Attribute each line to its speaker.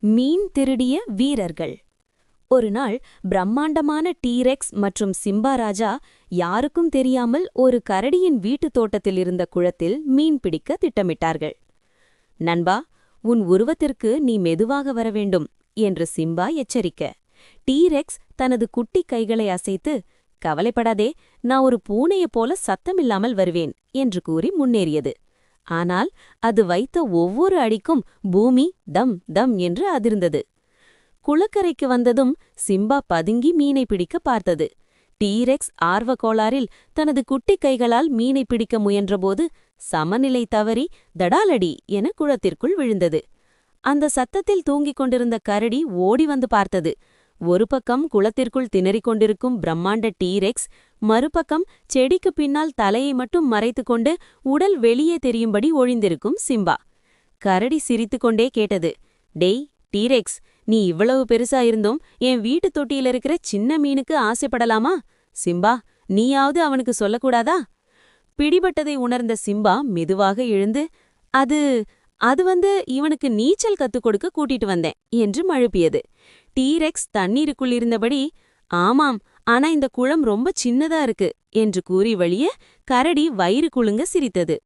Speaker 1: மீன் திருடிய வீரர்கள். ஒரு நாள் பிரம்மாண்டமான டீரெக்ஸ் மற்றும் சிம்பா ராஜா யாருக்கும் தெரியாமல் ஒரு கரடியின் வீட்டுத் தோட்டத்தில் இருந்த குளத்தில் மீன் பிடிக்க திட்டமிட்டார்கள். நண்பா, உன் உருவத்திற்கு நீ மெதுவாக வர வேண்டும் என்று சிம்பா எச்சரிக்க, டீரெக்ஸ் தனது குட்டி கைகளை அசைத்து, கவலைப்படாதே, நான் ஒரு பூனையைப் போல சத்தமில்லாமல் வருவேன் என்று கூறி முன்னேறியது. ஆனால் அது வைத்த ஒவ்வொரு அடிக்கும் பூமி தம் தம் என்று அதிர்ந்தது. குளக்கரைக்கு வந்ததும் சிம்பா பதுங்கி மீனை பிடிக்க பார்த்தது. டீரெக்ஸ் ஆர்வ கோளாறில் தனது குட்டி கைகளால் மீனை பிடிக்க முயன்றபோது சமநிலை தவறி தடாலடி என குளத்திற்குள் விழுந்தது. அந்த சத்தத்தில் தூங்கிக் கொண்டிருந்த கரடி ஓடி வந்து பார்த்தது. ஒரு பக்கம் குளத்திற்குள் திணறிக் கொண்டிருக்கும் பிரம்மாண்ட டீரெக்ஸ், மறுபக்கம் செடிக்கு பின்னால் தலையை மட்டும் மறைத்துக்கொண்டு உடல் வெளியே தெரியும்படி ஒழிந்திருக்கும் சிம்பா. கரடி சிரித்துக்கொண்டே கேட்டது, டேய் டீரெக்ஸ், நீ இவ்வளவு பெருசா இருந்தும் என் வீட்டு தொட்டியில இருக்கிற சின்ன மீனுக்கு ஆசைப்படலாமா? சிம்பா, நீயாவது அவனுக்கு சொல்லக்கூடாதா? பிடிபட்டதை உணர்ந்த சிம்பா மெதுவாக எழுந்து, அது அது இவனுக்கு நீச்சல் கத்துக் கொடுக்க கூட்டிட்டு வந்தேன் என்று மழுப்பியது. டீரெக்ஸ் தண்ணீருக்குள் இருந்தபடி, ஆமாம், ஆனா இந்த குளம் ரொம்ப சின்னதா இருக்கு என்று கூறி வழிய கரடி வயிறு குலுங்க சிரித்தது.